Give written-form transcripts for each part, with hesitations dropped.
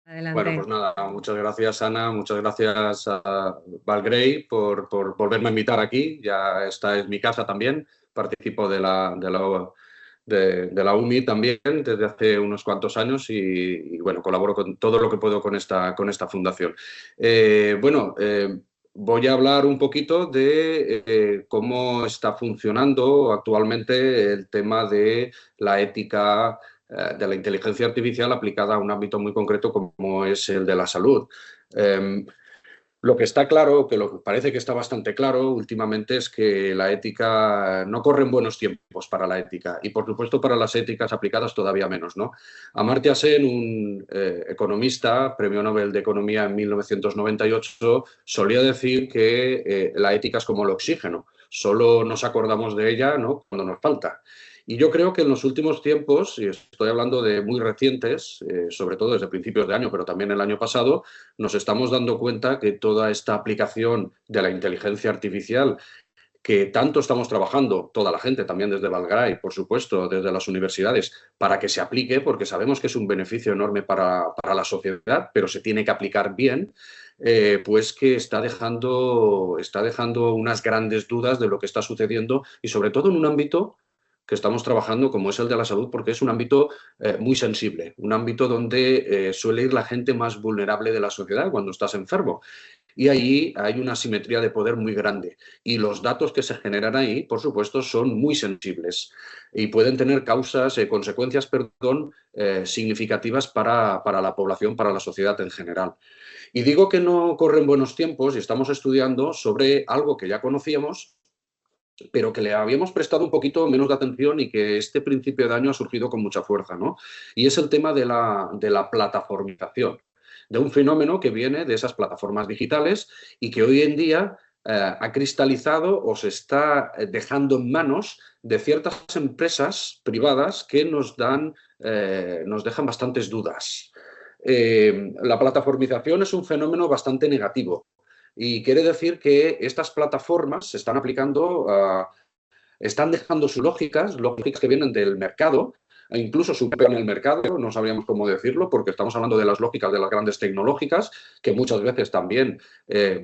Bueno, Adelante. pues nada, muchas gracias Ana, muchas gracias a Valgrey por volverme a invitar aquí. Ya esta es mi casa también, participo de la UMI también desde hace unos cuantos años y, bueno, colaboro con todo lo que puedo con esta fundación. Voy a hablar un poquito de cómo está funcionando actualmente el tema de la ética de la inteligencia artificial aplicada a un ámbito muy concreto como es el de la salud. Eh, lo que está claro, que lo que parece que está bastante claro últimamente es que la ética no corren buenos tiempos para la ética y por supuesto para las éticas aplicadas todavía menos, ¿no? Amartya Sen, un economista, premio Nobel de Economía en 1998, solía decir que la ética es como el oxígeno, solo nos acordamos de ella, ¿no?, cuando nos falta. Y yo creo que en los últimos tiempos, y estoy hablando de muy recientes, sobre todo desde principios de año, pero también el año pasado, nos estamos dando cuenta que toda esta aplicación de la inteligencia artificial que tanto estamos trabajando, toda la gente, también desde Valgray, por supuesto, desde las universidades, para que se aplique, porque sabemos que es un beneficio enorme para la sociedad, pero se tiene que aplicar bien, pues que está dejando unas grandes dudas de lo que está sucediendo y sobre todo en un ámbito que estamos trabajando como es el de la salud, porque es un ámbito muy sensible, un ámbito donde suele ir la gente más vulnerable de la sociedad cuando estás enfermo. Y ahí hay una asimetría de poder muy grande. Y los datos que se generan ahí, por supuesto, son muy sensibles y pueden tener consecuencias, significativas para la población, para la sociedad en general. Y digo que no corren buenos tiempos y estamos estudiando sobre algo que ya conocíamos, pero que le habíamos prestado un poquito menos de atención y que este principio de año ha surgido con mucha fuerza, ¿no? Y es el tema de la plataformización, de un fenómeno que viene de esas plataformas digitales y que hoy en día ha cristalizado o se está dejando en manos de ciertas empresas privadas que nos dejan bastantes dudas. La plataformización es un fenómeno bastante negativo y quiere decir que estas plataformas se están aplicando, están dejando sus lógicas que vienen del mercado, e incluso superan el mercado, no sabríamos cómo decirlo, porque estamos hablando de las lógicas de las grandes tecnológicas, que muchas veces también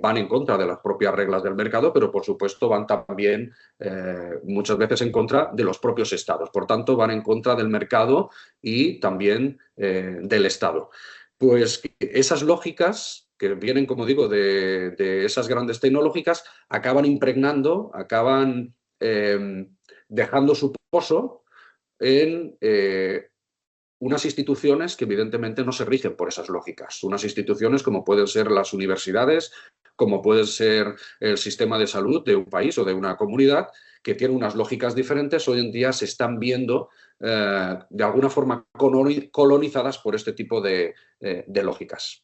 van en contra de las propias reglas del mercado, pero por supuesto van también muchas veces en contra de los propios estados. Por tanto, van en contra del mercado y también del Estado. Pues esas lógicas que vienen, como digo, de esas grandes tecnológicas, acaban impregnando, acaban dejando su pozo en unas instituciones que evidentemente no se rigen por esas lógicas. Unas instituciones como pueden ser las universidades, como puede ser el sistema de salud de un país o de una comunidad, que tiene unas lógicas diferentes, hoy en día se están viendo de alguna forma colonizadas por este tipo de lógicas.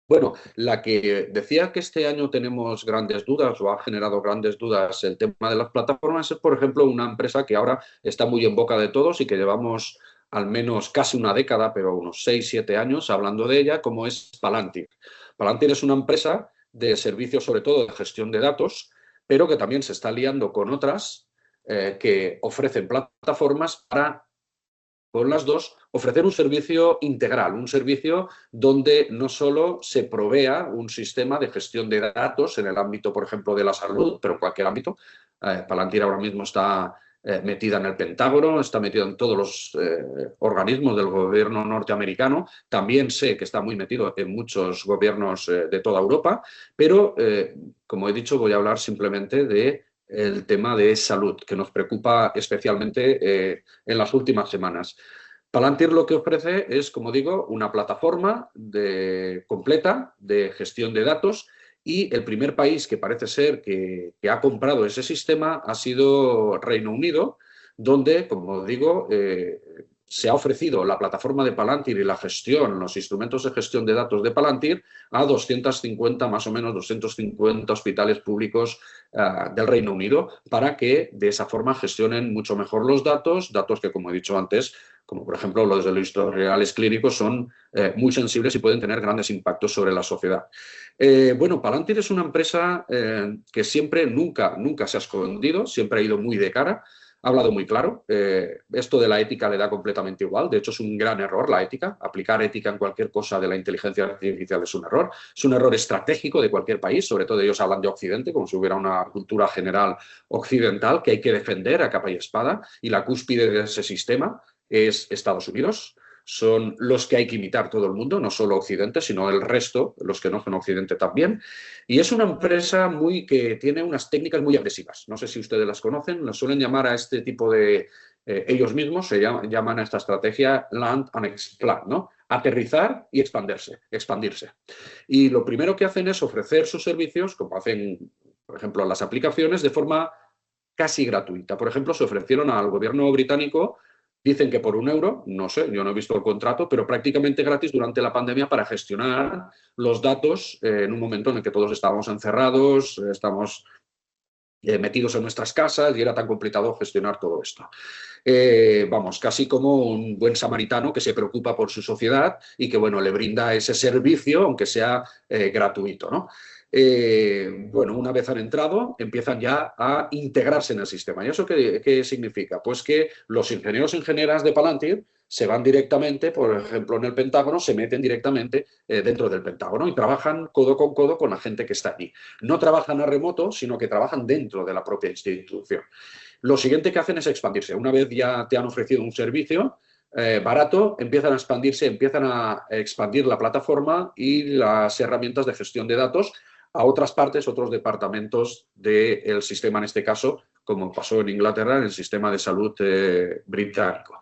Bueno, la que decía que este año tenemos grandes dudas o ha generado grandes dudas el tema de las plataformas es, por ejemplo, una empresa que ahora está muy en boca de todos y que llevamos al menos casi una década, pero unos 6, 7 años hablando de ella, como es Palantir. Palantir es una empresa de servicios, sobre todo de gestión de datos, pero que también se está liando con otras que ofrecen plataformas para con las dos, ofrecer un servicio integral, un servicio donde no solo se provea un sistema de gestión de datos en el ámbito, por ejemplo, de la salud, pero en cualquier ámbito. Palantir ahora mismo está metida en el Pentágono, está metida en todos los organismos del gobierno norteamericano. También sé que está muy metido en muchos gobiernos de toda Europa, pero, como he dicho, voy a hablar simplemente de el tema de salud, que nos preocupa especialmente en las últimas semanas. Palantir lo que ofrece es, como digo, una plataforma completa de gestión de datos y el primer país que parece ser que ha comprado ese sistema ha sido Reino Unido, donde, como digo, se ha ofrecido la plataforma de Palantir y la gestión, los instrumentos de gestión de datos de Palantir a 250, más o menos 250 hospitales públicos del Reino Unido para que de esa forma gestionen mucho mejor los datos que, como he dicho antes, como por ejemplo los de los historiales clínicos, son muy sensibles y pueden tener grandes impactos sobre la sociedad. Bueno, Palantir es una empresa que nunca se ha escondido, siempre ha ido muy de cara. ha hablado muy claro. Esto de la ética le da completamente igual. De hecho, es un gran error la ética. Aplicar ética en cualquier cosa de la inteligencia artificial es un error. Es un error estratégico de cualquier país. Sobre todo ellos hablan de Occidente, como si hubiera una cultura general occidental que hay que defender a capa y espada. Y la cúspide de ese sistema es Estados Unidos. Son los que hay que imitar todo el mundo, no solo Occidente, sino el resto, los que no son Occidente también. Y es una empresa que tiene unas técnicas muy agresivas. No sé si ustedes las conocen, las suelen llamar a este tipo de... ellos mismos llaman a esta estrategia land and expand, ¿no? Aterrizar y expandirse. Y lo primero que hacen es ofrecer sus servicios, como hacen, por ejemplo, las aplicaciones, de forma casi gratuita. Por ejemplo, se ofrecieron al gobierno británico. Dicen que por €1, no sé, yo no he visto el contrato, pero prácticamente gratis durante la pandemia para gestionar los datos en un momento en el que todos estábamos encerrados, estamos metidos en nuestras casas y era tan complicado gestionar todo esto. Vamos, casi como un buen samaritano que se preocupa por su sociedad y que, bueno, le brinda ese servicio, aunque sea gratuito, ¿no? Bueno, una vez han entrado, empiezan ya a integrarse en el sistema. ¿Y eso qué significa? Pues que los ingenieros e ingenieras de Palantir se van directamente, por ejemplo, en el Pentágono, se meten directamente dentro del Pentágono y trabajan codo con la gente que está allí. No trabajan a remoto, sino que trabajan dentro de la propia institución. Lo siguiente que hacen es expandirse. Una vez ya te han ofrecido un servicio barato, empiezan a expandirse, empiezan a expandir la plataforma y las herramientas de gestión de datos a otras partes, otros departamentos del sistema, en este caso, como pasó en Inglaterra, en el sistema de salud británico.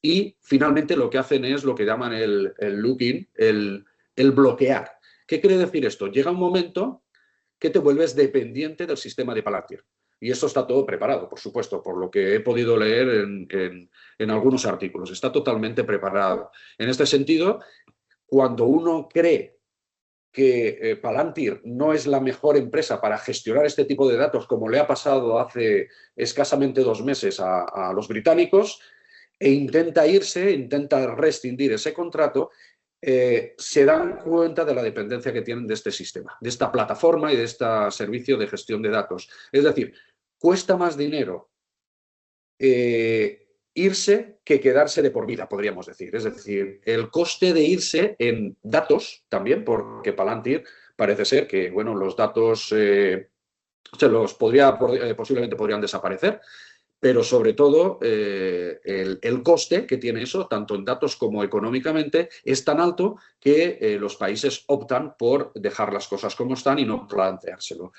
Y finalmente lo que hacen es lo que llaman el look-in, el bloquear. ¿Qué quiere decir esto? Llega un momento que te vuelves dependiente del sistema de Palantir. Y eso está todo preparado, por supuesto, por lo que he podido leer en algunos artículos. Está totalmente preparado. En este sentido, cuando uno cree que Palantir no es la mejor empresa para gestionar este tipo de datos, como le ha pasado hace escasamente 2 meses a los británicos, e intenta irse, intenta rescindir ese contrato, se dan cuenta de la dependencia que tienen de este sistema, de esta plataforma y de este servicio de gestión de datos. Es decir, cuesta más dinero irse que quedarse de por vida, podríamos decir. Es decir, el coste de irse en datos también, porque Palantir parece ser que, bueno, los datos posiblemente podrían desaparecer, pero sobre todo el coste que tiene eso, tanto en datos como económicamente, es tan alto que los países optan por dejar las cosas como están y no planteárselo.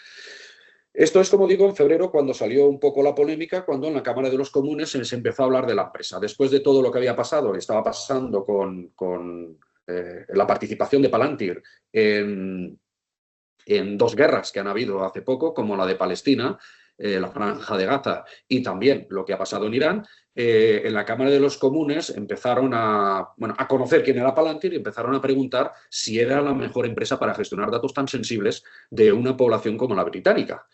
Esto es, como digo, en febrero, cuando salió un poco la polémica, cuando en la Cámara de los Comunes se empezó a hablar de la empresa. Después de todo lo que había pasado, estaba pasando con la participación de Palantir en 2 guerras que han habido hace poco, como la de Palestina, la Franja de Gaza, y también lo que ha pasado en Irán, en la Cámara de los Comunes empezaron a conocer quién era Palantir y empezaron a preguntar si era la mejor empresa para gestionar datos tan sensibles de una población como la británica.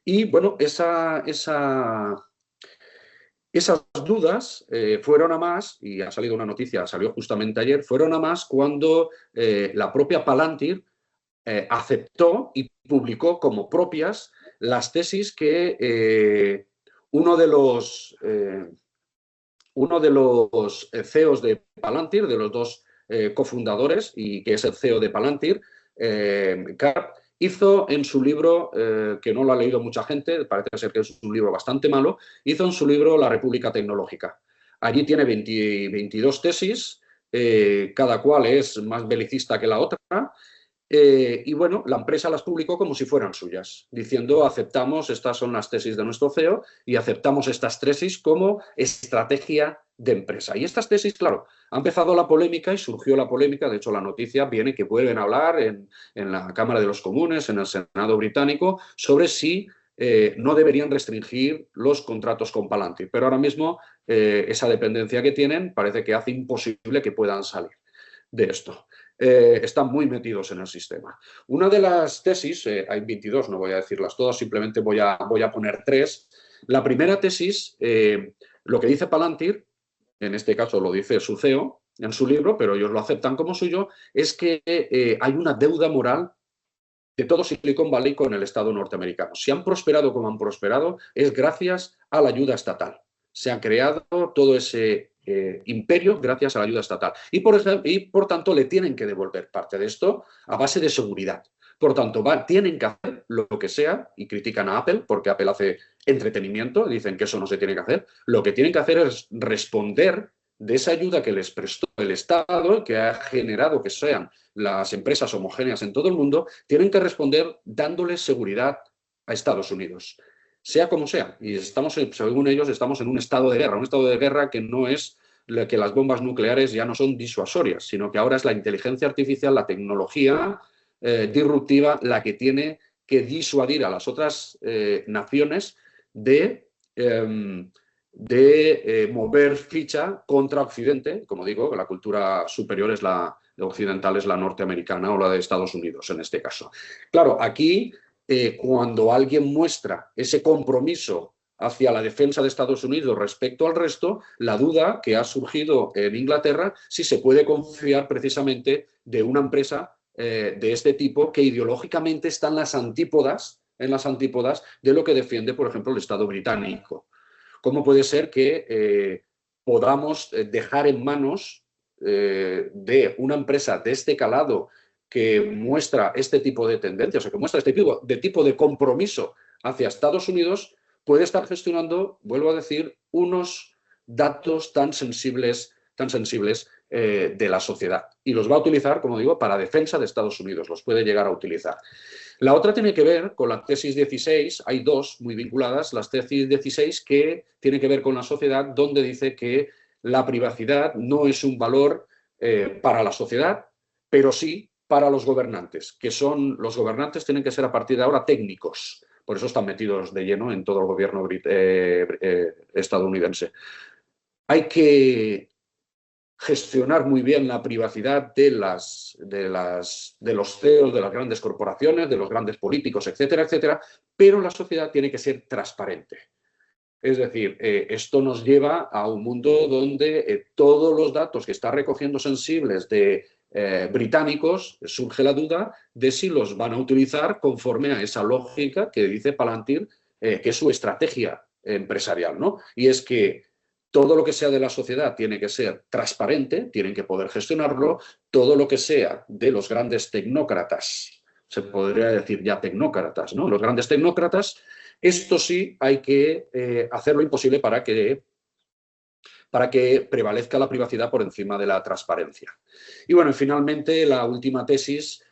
Y bueno, esas dudas fueron a más, y ha salido una noticia, salió justamente ayer, fueron a más cuando la propia Palantir aceptó y publicó como propias las tesis que uno de los CEOs de Palantir, de los 2 cofundadores, y que es el CEO de Palantir, Karp, hizo en su libro, que no lo ha leído mucha gente, parece ser que es un libro bastante malo, hizo en su libro La República Tecnológica. Allí tiene 22 tesis, cada cual es más belicista que la otra, y bueno, la empresa las publicó como si fueran suyas, diciendo aceptamos, estas son las tesis de nuestro CEO y aceptamos estas tesis como estrategia de empresa. Y estas tesis, claro, ha empezado la polémica y surgió la polémica, de hecho la noticia viene que vuelven a hablar en la Cámara de los Comunes, en el Senado británico, sobre si no deberían restringir los contratos con Palantir. Pero ahora mismo esa dependencia que tienen parece que hace imposible que puedan salir de esto. Están muy metidos en el sistema. Una de las tesis, hay 22, no voy a decirlas todas, simplemente voy a poner 3. La primera tesis, lo que dice Palantir, en este caso lo dice su CEO en su libro, pero ellos lo aceptan como suyo, es que hay una deuda moral de todo Silicon Valley con el Estado norteamericano. Si han prosperado como han prosperado, es gracias a la ayuda estatal. Se ha creado todo ese imperio gracias a la ayuda estatal. Y por tanto, le tienen que devolver parte de esto a base de seguridad. Por tanto, tienen que hacer lo que sea, y critican a Apple porque Apple hace entretenimiento, dicen que eso no se tiene que hacer. Lo que tienen que hacer es responder de esa ayuda que les prestó el Estado, que ha generado que sean las empresas homogéneas en todo el mundo, tienen que responder dándoles seguridad a Estados Unidos, sea como sea. Y según ellos, estamos en un estado de guerra que no es que las bombas nucleares ya no son disuasorias, sino que ahora es la inteligencia artificial, la tecnología disruptiva, la que tiene que disuadir a las otras naciones de mover ficha contra Occidente. Como digo, la cultura superior es la occidental, es la norteamericana o la de Estados Unidos en este caso. Claro, aquí cuando alguien muestra ese compromiso hacia la defensa de Estados Unidos respecto al resto, la duda que ha surgido en Inglaterra si se puede confiar precisamente de una empresa de este tipo que ideológicamente está en las antípodas de lo que defiende, por ejemplo, el Estado británico. ¿Cómo puede ser que podamos dejar en manos de una empresa de este calado que muestra este tipo de tendencias o que muestra este tipo de compromiso hacia Estados Unidos, puede estar gestionando, vuelvo a decir, unos datos tan sensibles de la sociedad? Y los va a utilizar, como digo, para defensa de Estados Unidos, los puede llegar a utilizar. La otra tiene que ver con la tesis 16, hay dos muy vinculadas, las tesis 16 que tiene que ver con la sociedad, donde dice que la privacidad no es un valor para la sociedad, pero sí para los gobernantes, los gobernantes tienen que ser a partir de ahora técnicos, por eso están metidos de lleno en todo el gobierno estadounidense. Hay que gestionar muy bien la privacidad de los CEOs, de las grandes corporaciones, de los grandes políticos, etcétera, etcétera, pero la sociedad tiene que ser transparente. Es decir, esto nos lleva a un mundo donde todos los datos que está recogiendo sensibles de británicos, surge la duda de si los van a utilizar conforme a esa lógica que dice Palantir, que es su estrategia empresarial, ¿no? Y es que todo lo que sea de la sociedad tiene que ser transparente, tienen que poder gestionarlo, todo lo que sea de los grandes tecnócratas, se podría decir ya tecnócratas, ¿no? Los grandes tecnócratas, esto sí hay que hacer lo imposible para que prevalezca la privacidad por encima de la transparencia. Y bueno, finalmente la última tesis,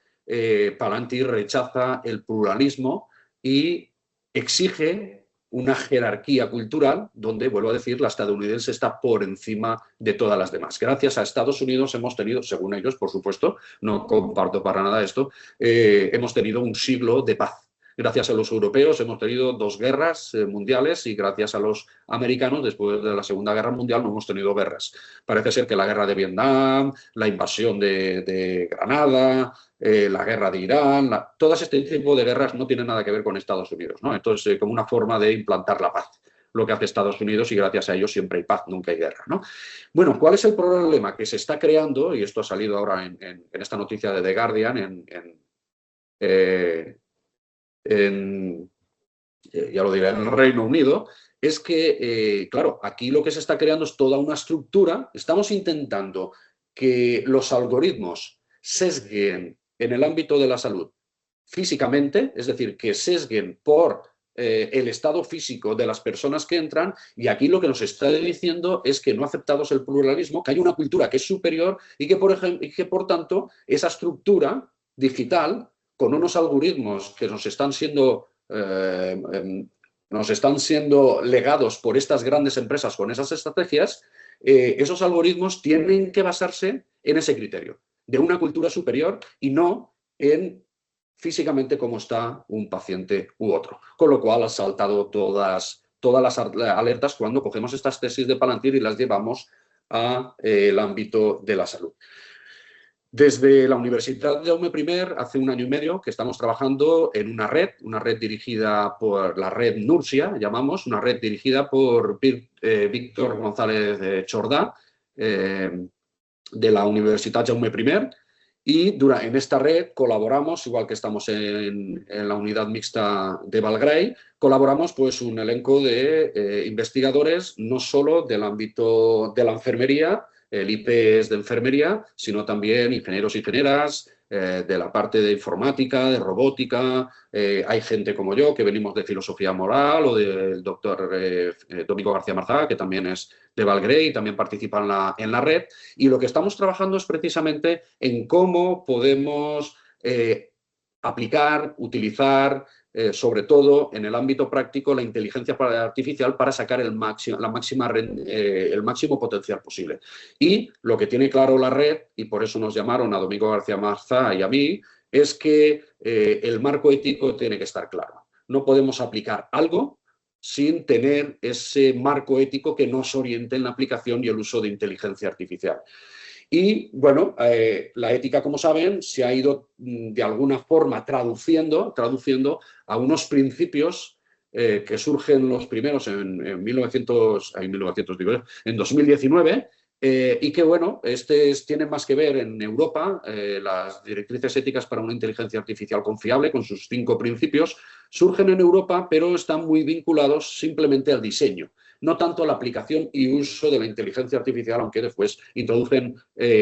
Palantir rechaza el pluralismo y exige una jerarquía cultural donde, vuelvo a decir, la estadounidense está por encima de todas las demás. Gracias a Estados Unidos hemos tenido, según ellos, por supuesto, no comparto para nada esto, hemos tenido un siglo de paz. Gracias a los europeos hemos tenido 2 guerras mundiales y gracias a los americanos, después de la Segunda Guerra Mundial, no hemos tenido guerras. Parece ser que la guerra de Vietnam, la invasión de Granada, la guerra de Irán, todo este tipo de guerras no tienen nada que ver con Estados Unidos, ¿no? Entonces, como una forma de implantar la paz, lo que hace Estados Unidos, y gracias a ellos siempre hay paz, nunca hay guerra, ¿no? Bueno, ¿cuál es el problema que se está creando? Y esto ha salido ahora en esta noticia de The Guardian, ya lo diré, en el Reino Unido, es que, claro, aquí lo que se está creando es toda una estructura. Estamos intentando que los algoritmos sesguen en el ámbito de la salud físicamente, es decir, que sesguen por el estado físico de las personas que entran, y aquí lo que nos está diciendo es que no aceptamos el pluralismo, que hay una cultura que es superior y que, por tanto, esa estructura digital con unos algoritmos que nos están siendo legados por estas grandes empresas con esas estrategias, esos algoritmos tienen que basarse en ese criterio de una cultura superior y no en físicamente cómo está un paciente u otro. Con lo cual ha saltado todas las alertas cuando cogemos estas tesis de Palantir y las llevamos al ámbito de la salud. Desde la Universidad Jaume I, hace 1 año y medio que estamos trabajando en una red dirigida por la red NURSIA, llamamos, una red dirigida por Víctor González Chordà, de la Universidad Jaume I, Y en esta red colaboramos, igual que estamos en la unidad mixta de Valgray, colaboramos pues un elenco de investigadores no solo del ámbito de la enfermería, el IP es de enfermería, sino también ingenieros y ingenieras, de la parte de informática, de robótica, hay gente como yo que venimos de filosofía moral o del doctor Domingo García Marzá, que también es de Valgray y también participa en la red. Y lo que estamos trabajando es precisamente en cómo podemos aplicar, utilizar, sobre todo en el ámbito práctico, la inteligencia artificial para sacar el máximo potencial posible. Y lo que tiene claro la red, y por eso nos llamaron a Domingo García Marzá y a mí, es que el marco ético tiene que estar claro. No podemos aplicar algo sin tener ese marco ético que nos oriente en la aplicación y el uso de inteligencia artificial. Y, bueno, la ética, como saben, se ha ido de alguna forma traduciendo a unos principios que surgen los primeros en 2019 y que, bueno, tienen más que ver en Europa, las directrices éticas para una inteligencia artificial confiable, con sus 5 principios, surgen en Europa, pero están muy vinculados simplemente al diseño, no tanto a la aplicación y uso de la inteligencia artificial, aunque después introducen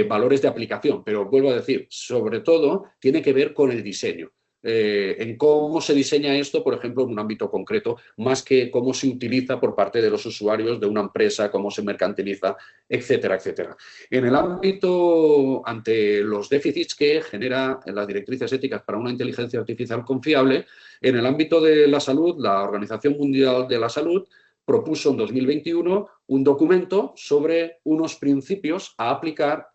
valores de aplicación. Pero vuelvo a decir, sobre todo, tiene que ver con el diseño. En cómo se diseña esto, por ejemplo, en un ámbito concreto, más que cómo se utiliza por parte de los usuarios de una empresa, cómo se mercantiliza, etcétera, etcétera. En el ámbito, ante los déficits que genera las directrices éticas para una inteligencia artificial confiable, en el ámbito de la salud, la Organización Mundial de la Salud propuso en 2021 un documento sobre unos principios a aplicar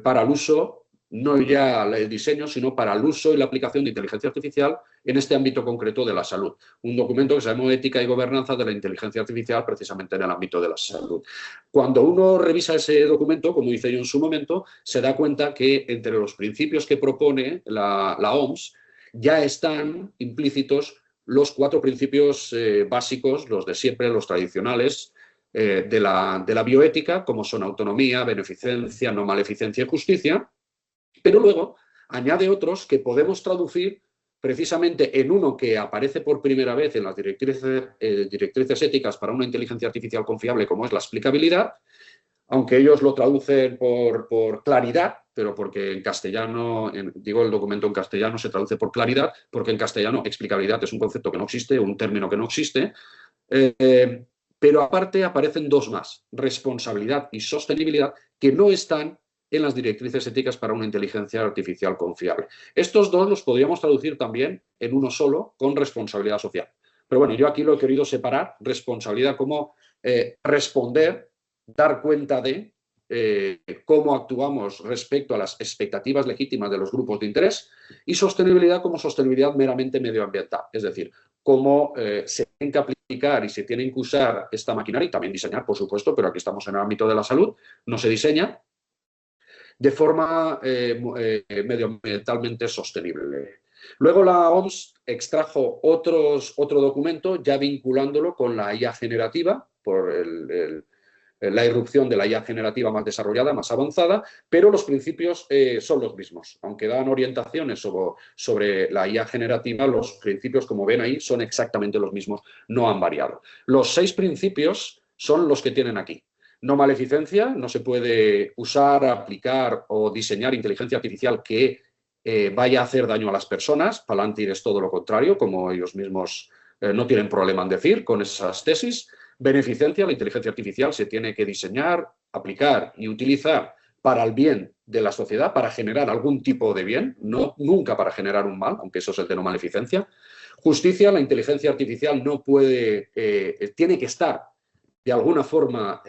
para el uso, no ya el diseño, sino para el uso y la aplicación de inteligencia artificial en este ámbito concreto de la salud. Un documento que se llama Ética y Gobernanza de la Inteligencia Artificial, precisamente en el ámbito de la salud. Cuando uno revisa ese documento, como hice yo en su momento, se da cuenta que entre los principios que propone la OMS ya están implícitos los 4 principios básicos, los de siempre, los tradicionales, de la bioética, como son autonomía, beneficencia, no maleficencia y justicia, pero luego añade otros que podemos traducir precisamente en uno que aparece por primera vez en las directrices éticas para una inteligencia artificial confiable, como es la explicabilidad, aunque ellos lo traducen por claridad, pero porque en castellano, digo el documento en castellano, se traduce por claridad, porque en castellano explicabilidad es un concepto que no existe, un término que no existe, pero aparte aparecen 2 más, responsabilidad y sostenibilidad, que no están en las directrices éticas para una inteligencia artificial confiable. Estos 2 los podríamos traducir también en uno solo, con responsabilidad social. Pero bueno, yo aquí lo he querido separar, responsabilidad como responder, dar cuenta de cómo actuamos respecto a las expectativas legítimas de los grupos de interés, y sostenibilidad como sostenibilidad meramente medioambiental, es decir, cómo se tienen que aplicar y se tienen que usar esta maquinaria y también diseñar, por supuesto, pero aquí estamos en el ámbito de la salud, no se diseña de forma medioambientalmente sostenible. Luego la OMS extrajo otro documento ya vinculándolo con la IA generativa, por la irrupción de la IA generativa más desarrollada, más avanzada, pero los principios son los mismos. Aunque dan orientaciones sobre la IA generativa, los principios, como ven ahí, son exactamente los mismos, no han variado. Los 6 principios son los que tienen aquí. No maleficencia, no se puede usar, aplicar o diseñar inteligencia artificial que vaya a hacer daño a las personas. Palantir es todo lo contrario, como ellos mismos no tienen problema en decir con esas tesis. Beneficencia, la inteligencia artificial se tiene que diseñar, aplicar y utilizar para el bien de la sociedad, para generar algún tipo de bien, nunca para generar un mal, aunque eso es el de no maleficencia. Justicia, la inteligencia artificial no puede, tiene que estar de alguna forma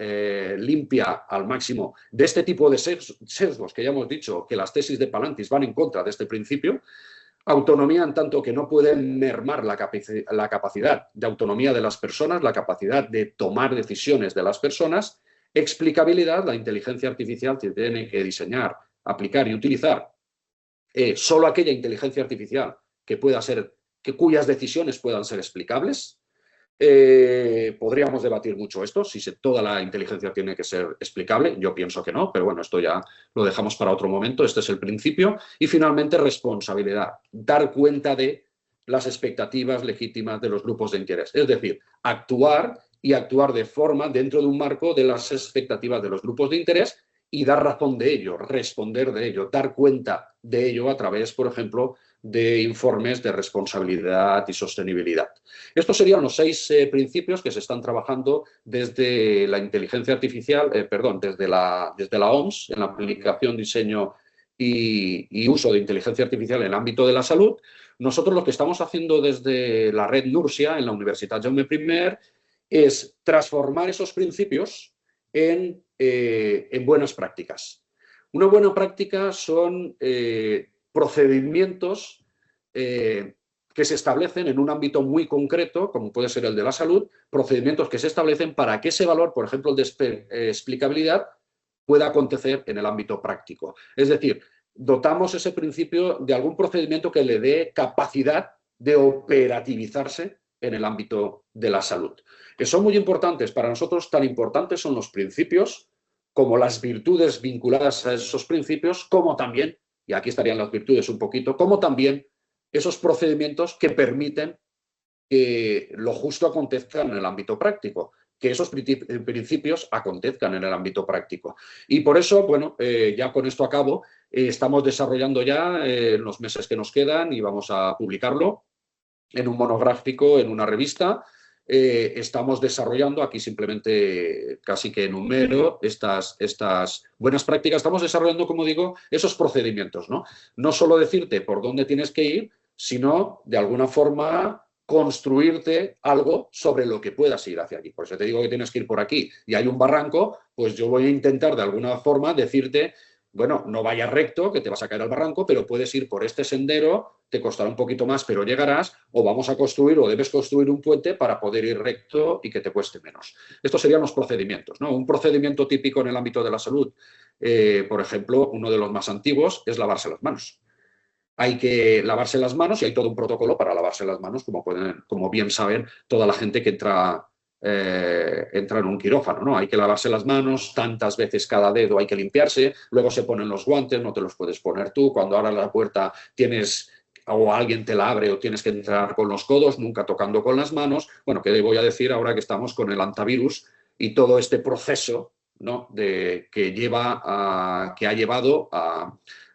limpia al máximo de este tipo de sesgos que ya hemos dicho que las tesis de Palantir van en contra de este principio. Autonomía en tanto que no pueden mermar la capacidad de autonomía de las personas, la capacidad de tomar decisiones de las personas. Explicabilidad, la inteligencia artificial tiene que diseñar, aplicar y utilizar solo aquella inteligencia artificial que pueda ser, cuyas decisiones puedan ser explicables. podríamos debatir mucho esto, si toda la inteligencia tiene que ser explicable. Yo pienso que no, pero bueno, esto ya lo dejamos para otro momento. Este es el principio. Y finalmente, responsabilidad. Dar cuenta de las expectativas legítimas de los grupos de interés. Es decir, actuar y actuar de forma dentro de un marco de las expectativas de los grupos de interés y dar razón de ello, responder de ello, dar cuenta de ello a través, por ejemplo, de informes de responsabilidad y sostenibilidad. Estos serían los 6 principios que se están trabajando desde la inteligencia artificial, desde la OMS, en la aplicación, diseño y uso de inteligencia artificial en el ámbito de la salud. Nosotros lo que estamos haciendo desde la red NURSIA, en la Universidad Jaume I, es transformar esos principios en buenas prácticas. Una buena práctica son procedimientos que se establecen en un ámbito muy concreto, como puede ser el de la salud, procedimientos que se establecen para que ese valor, por ejemplo, el de explicabilidad, pueda acontecer en el ámbito práctico. Es decir, dotamos ese principio de algún procedimiento que le dé capacidad de operativizarse en el ámbito de la salud. Que son muy importantes, para nosotros tan importantes son los principios como las virtudes vinculadas a esos principios, como también, y aquí estarían las virtudes un poquito, como también esos procedimientos que permiten que lo justo acontezca en el ámbito práctico, que esos principios acontezcan en el ámbito práctico. Y por eso, bueno, ya con esto acabo, estamos desarrollando ya en los meses que nos quedan y vamos a publicarlo en un monográfico, en una revista. Estamos desarrollando, aquí simplemente casi que enumero estas buenas prácticas, estamos desarrollando, como digo, esos procedimientos, ¿no? No solo decirte por dónde tienes que ir, sino de alguna forma construirte algo sobre lo que puedas ir hacia allí. Por eso te digo que tienes que ir por aquí y hay un barranco, pues yo voy a intentar de alguna forma decirte, bueno, no vayas recto, que te vas a caer al barranco, pero puedes ir por este sendero, te costará un poquito más, pero llegarás, o vamos a construir o debes construir un puente para poder ir recto y que te cueste menos. Estos serían los procedimientos, ¿no? Un procedimiento típico en el ámbito de la salud, por ejemplo, uno de los más antiguos es lavarse las manos. Hay que lavarse las manos y hay todo un protocolo para lavarse las manos, como bien saben toda la gente que entra en un quirófano, ¿no? Hay que lavarse las manos tantas veces cada dedo, hay que limpiarse, luego se ponen los guantes, no te los puedes poner tú, cuando abras la puerta tienes o alguien te la abre o tienes que entrar con los codos, nunca tocando con las manos. Bueno, ¿qué le voy a decir ahora que estamos con el antivirus y todo este proceso, ¿no? que ha llevado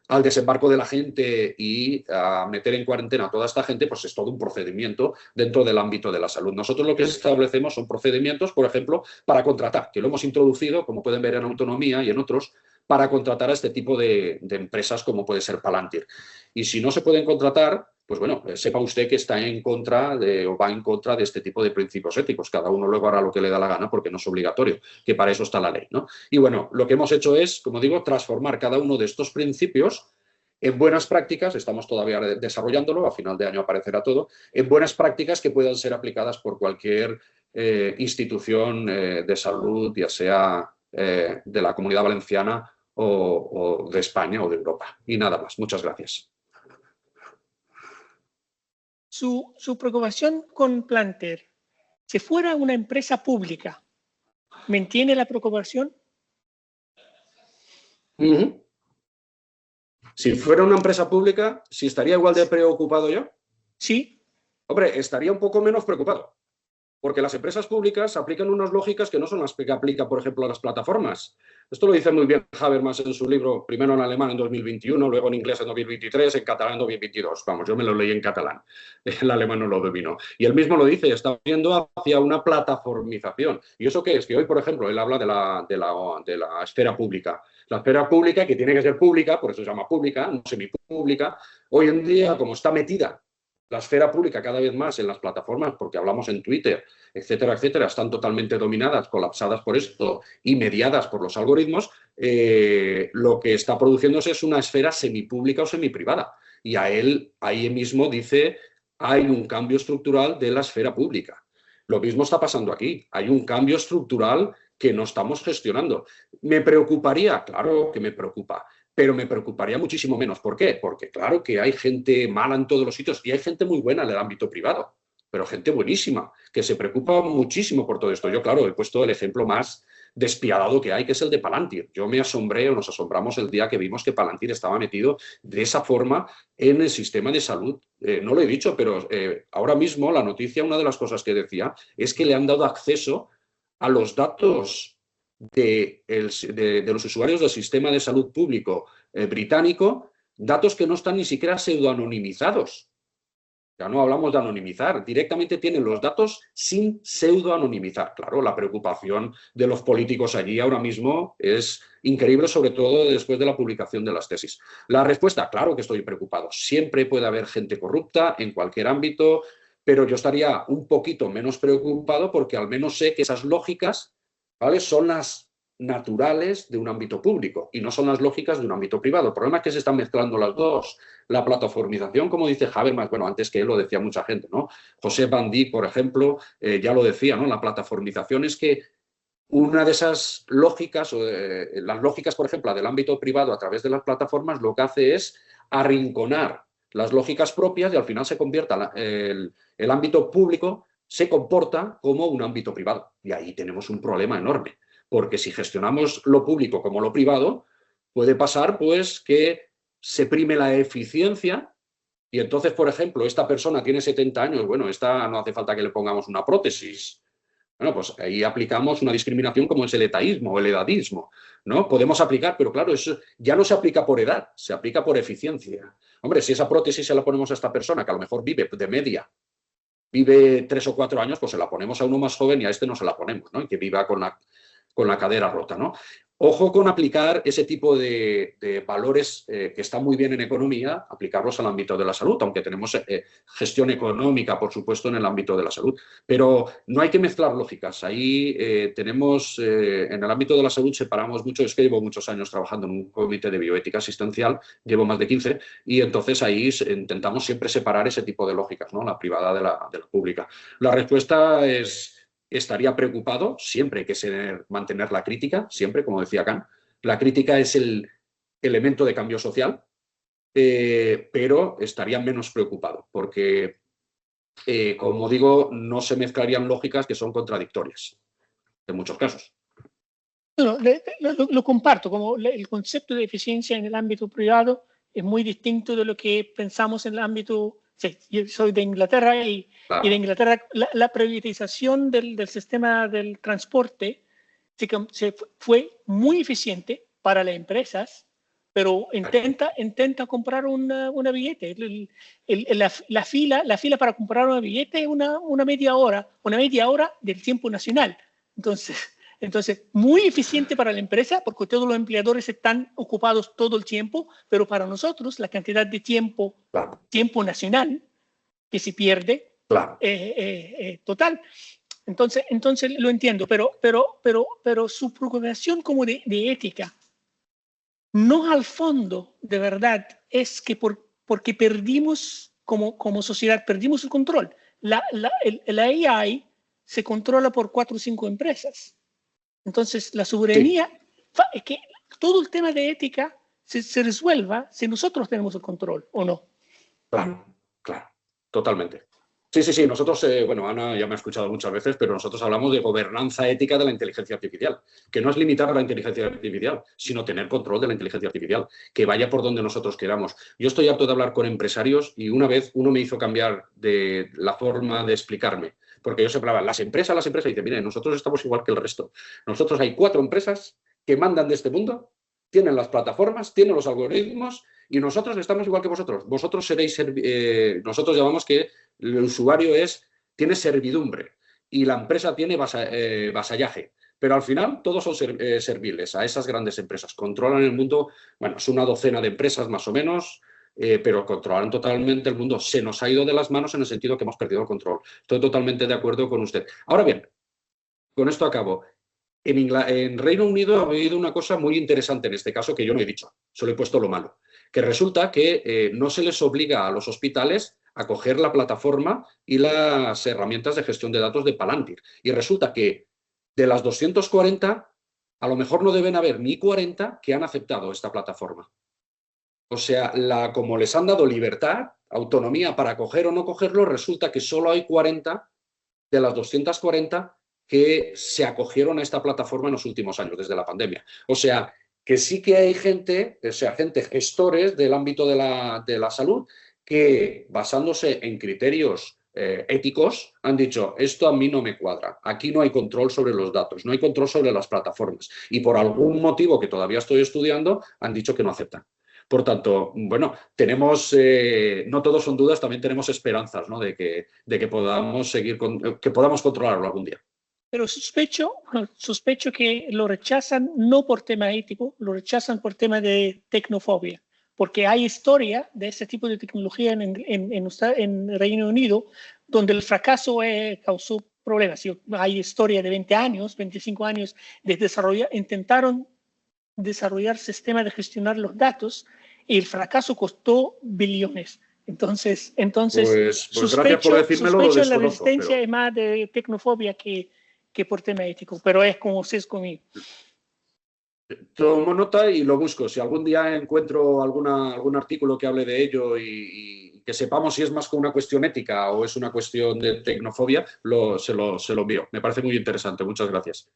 al desembarco de la gente y a meter en cuarentena a toda esta gente, pues es todo un procedimiento dentro del ámbito de la salud. Nosotros lo que establecemos son procedimientos, por ejemplo, para contratar, que lo hemos introducido, como pueden ver en Autonomía y en otros, para contratar a este tipo de empresas como puede ser Palantir. Y si no se pueden contratar, pues bueno, sepa usted que está en contra o va en contra de este tipo de principios éticos. Cada uno luego hará lo que le da la gana porque no es obligatorio, que para eso está la ley, ¿no? Y bueno, lo que hemos hecho es, como digo, transformar cada uno de estos principios en buenas prácticas, estamos todavía desarrollándolo, a final de año aparecerá todo, en buenas prácticas que puedan ser aplicadas por cualquier institución de salud, ya sea de la Comunidad Valenciana o de España o de Europa. Y nada más. Muchas gracias. Su preocupación con Palantir, si fuera una empresa pública, ¿me entiende la preocupación? Si fuera una empresa pública, ¿sí estaría igual de preocupado yo? Sí. Hombre, estaría un poco menos preocupado, porque las empresas públicas aplican unas lógicas que no son las que aplica, por ejemplo, a las plataformas. Esto lo dice muy bien Habermas en su libro, primero en alemán en 2021, luego en inglés en 2023, en catalán en 2022. Vamos, yo me lo leí en catalán, el alemán no lo domino. Y él mismo lo dice, está yendo hacia una plataformización. ¿Y eso qué es? Que hoy, por ejemplo, él habla de la esfera pública. La esfera pública, que tiene que ser pública, por eso se llama pública, no semipública, hoy en día, como está metida la esfera pública cada vez más en las plataformas, porque hablamos en Twitter, etcétera, etcétera, están totalmente dominadas, colapsadas por esto y mediadas por los algoritmos, lo que está produciéndose es una esfera semipública o semiprivada. Y ahí mismo dice, hay un cambio estructural de la esfera pública. Lo mismo está pasando aquí, hay un cambio estructural que no estamos gestionando. ¿Me preocuparía? Claro que me preocupa. Pero me preocuparía muchísimo menos. ¿Por qué? Porque claro que hay gente mala en todos los sitios y hay gente muy buena en el ámbito privado. pero gente buenísima, que se preocupa muchísimo por todo esto. Yo, claro, he puesto el ejemplo más despiadado que hay, que es el de Palantir. Yo me asombré, o nos asombramos el día que vimos que Palantir estaba metido de esa forma en el sistema de salud. No lo he dicho, pero ahora mismo la noticia, una de las cosas que decía, es que le han dado acceso a los datos de los usuarios del sistema de salud público británico, datos que no están ni siquiera pseudoanonimizados. Ya no hablamos de anonimizar, directamente tienen los datos sin pseudoanonimizar. Claro, la preocupación de los políticos allí ahora mismo es increíble, sobre todo después de la publicación de las tesis. La respuesta, claro que estoy preocupado. Siempre puede haber gente corrupta en cualquier ámbito, pero yo estaría un poquito menos preocupado porque al menos sé que esas lógicas, ¿vale?, son las naturales de un ámbito público y no son las lógicas de un ámbito privado. El problema es que se están mezclando las dos. La plataformización, como dice Habermas, bueno, antes que él lo decía mucha gente, ¿no? José Van Dijk, por ejemplo, ya lo decía, ¿no? La plataformización es que una de esas lógicas, las lógicas, por ejemplo, del ámbito privado a través de las plataformas, lo que hace es arrinconar las lógicas propias y al final se convierta el ámbito público se comporta como un ámbito privado. Y ahí tenemos un problema enorme, porque si gestionamos lo público como lo privado, puede pasar pues que se prime la eficiencia y entonces, por ejemplo, esta persona tiene 70 años, bueno, esta no hace falta que le pongamos una prótesis. Bueno, pues ahí aplicamos una discriminación como es el etaísmo o el edadismo, ¿no? Podemos aplicar, pero claro, eso ya no se aplica por edad, se aplica por eficiencia. Hombre, si esa prótesis se la ponemos a esta persona, que a lo mejor vive de media, vive 3 o 4 años, pues se la ponemos a uno más joven y a este no se la ponemos, ¿no? Y que viva con la cadera rota, ¿no? Ojo con aplicar ese tipo de valores que están muy bien en economía, aplicarlos al ámbito de la salud, aunque tenemos gestión económica, por supuesto, en el ámbito de la salud. Pero no hay que mezclar lógicas. Ahí tenemos, en el ámbito de la salud separamos mucho. Es que llevo muchos años trabajando en un comité de bioética asistencial, llevo más de 15, y entonces ahí intentamos siempre separar ese tipo de lógicas, ¿no? La privada de la pública. La respuesta es... Estaría preocupado, siempre hay que mantener la crítica, siempre, como decía Kant. La crítica es el elemento de cambio social, pero estaría menos preocupado, porque, como digo, no se mezclarían lógicas que son contradictorias, en muchos casos. Bueno, lo comparto, como el concepto de eficiencia en el ámbito privado es muy distinto de lo que pensamos en el ámbito. Sí, yo soy de Inglaterra y de Inglaterra la privatización del sistema del transporte fue muy eficiente para las empresas, pero intenta comprar una billete. La fila para comprar una billete es una media hora del tiempo nacional. Entonces, muy eficiente para la empresa porque todos los empleadores están ocupados todo el tiempo, pero para nosotros la cantidad de tiempo nacional que se pierde total. Entonces lo entiendo, pero su preocupación como de ética, no al fondo, de verdad, es que porque perdimos como sociedad, perdimos el control. La AI se controla por 4 o 5 empresas. Entonces, la soberanía, es que todo el tema de ética se resuelva si nosotros tenemos el control, ¿o no? Claro, totalmente. Sí, nosotros, bueno, Ana ya me ha escuchado muchas veces, pero nosotros hablamos de gobernanza ética de la inteligencia artificial, que no es limitar a la inteligencia artificial, sino tener control de la inteligencia artificial, que vaya por donde nosotros queramos. Yo estoy harto de hablar con empresarios y una vez uno me hizo cambiar de la forma de explicarme, porque yo se hablaba, las empresas, y dice, mire, nosotros estamos igual que el resto. Nosotros hay 4 empresas que mandan de este mundo, tienen las plataformas, tienen los algoritmos y nosotros estamos igual que vosotros. Vosotros seréis, nosotros llamamos que el usuario tiene servidumbre y la empresa tiene vasallaje. Pero al final todos son serviles a esas grandes empresas. Controlan el mundo, bueno, es una docena de empresas más o menos, pero controlan totalmente el mundo. Se nos ha ido de las manos en el sentido que hemos perdido el control. Estoy totalmente de acuerdo con usted. Ahora bien, con esto acabo. En Reino Unido ha habido una cosa muy interesante en este caso que yo no he dicho, solo he puesto lo malo, que resulta que no se les obliga a los hospitales a coger la plataforma y las herramientas de gestión de datos de Palantir. Y resulta que de las 240, a lo mejor no deben haber ni 40 que han aceptado esta plataforma. O sea, como les han dado libertad, autonomía para coger o no cogerlo, resulta que solo hay 40 de las 240 que se acogieron a esta plataforma en los últimos años, desde la pandemia. O sea, que sí que hay gente, o sea, gestores del ámbito de la salud, que basándose en criterios éticos han dicho, esto a mí no me cuadra, aquí no hay control sobre los datos, no hay control sobre las plataformas y por algún motivo que todavía estoy estudiando han dicho que no aceptan. Por tanto, bueno, tenemos, no todos son dudas, también tenemos esperanzas, ¿no? de que podamos seguir, que podamos controlarlo algún día. Pero sospecho que lo rechazan no por tema ético, lo rechazan por tema de tecnofobia, porque hay historia de ese tipo de tecnología en Reino Unido donde el fracaso causó problemas. Hay historia de 20 años, 25 años de desarrollar, intentaron desarrollar sistemas de gestionar los datos y el fracaso costó billones. Entonces pues gracias por decírmelo, lo sospecho la desconozco, resistencia pero... es más de tecnofobia que por tema ético, pero es como sesgo mío. Tomo nota y lo busco. Si algún día encuentro algún artículo que hable de ello y que sepamos si es más con una cuestión ética o es una cuestión de tecnofobia, se lo envío. Me parece muy interesante. Muchas gracias.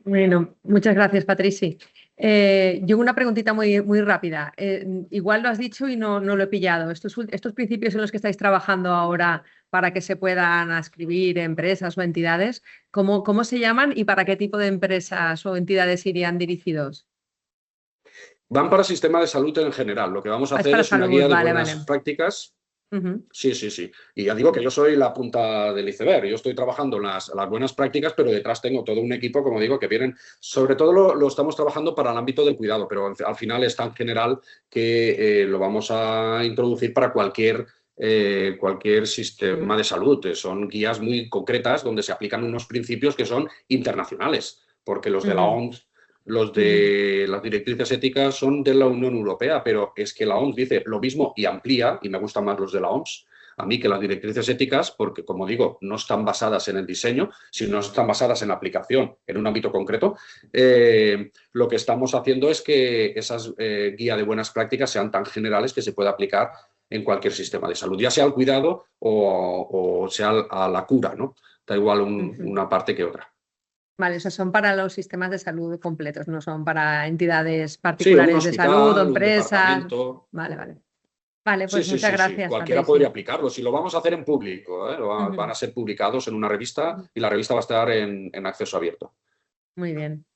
Bueno, muchas gracias, Patrici. Yo una preguntita muy rápida. Igual lo has dicho y no lo he pillado. Estos principios en los que estáis trabajando ahora para que se puedan adscribir empresas o entidades, ¿cómo se llaman y para qué tipo de empresas o entidades irían dirigidos? Van para el sistema de salud en general. Lo que vamos a Es hacer para es una salud, guía de vale, buenas vale. prácticas. Uh-huh. Sí, sí, sí. Y ya digo que yo soy la punta del iceberg. Yo estoy trabajando en las buenas prácticas, pero detrás tengo todo un equipo, como digo, que vienen, sobre todo lo estamos trabajando para el ámbito del cuidado, pero al final es tan general que lo vamos a introducir para cualquier sistema de salud. Son guías muy concretas donde se aplican unos principios que son internacionales, porque los de la OMS, los de las directrices éticas son de la Unión Europea, pero es que la OMS dice lo mismo y amplía, y me gustan más los de la OMS a mí que las directrices éticas, porque, como digo, no están basadas en el diseño, sino están basadas en la aplicación en un ámbito concreto. Lo que estamos haciendo es que esas guías de buenas prácticas sean tan generales que se pueda aplicar en cualquier sistema de salud, ya sea al cuidado o sea a la cura, ¿no? Da igual una parte que otra. Vale, esos son para los sistemas de salud completos, no son para entidades Sí, un particulares de salud o hospital, un empresas. departamento. Vale. Vale, Sí, pues sí, muchas sí, sí. gracias, Cualquiera Patrici. podría aplicarlo. Si lo vamos a hacer en público, ¿eh? Van a ser publicados en una revista y la revista va a estar en acceso abierto. Muy bien.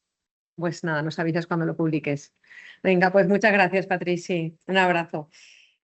Pues nada, nos avisas cuando lo publiques. Venga, pues muchas gracias, Patrici. Un abrazo.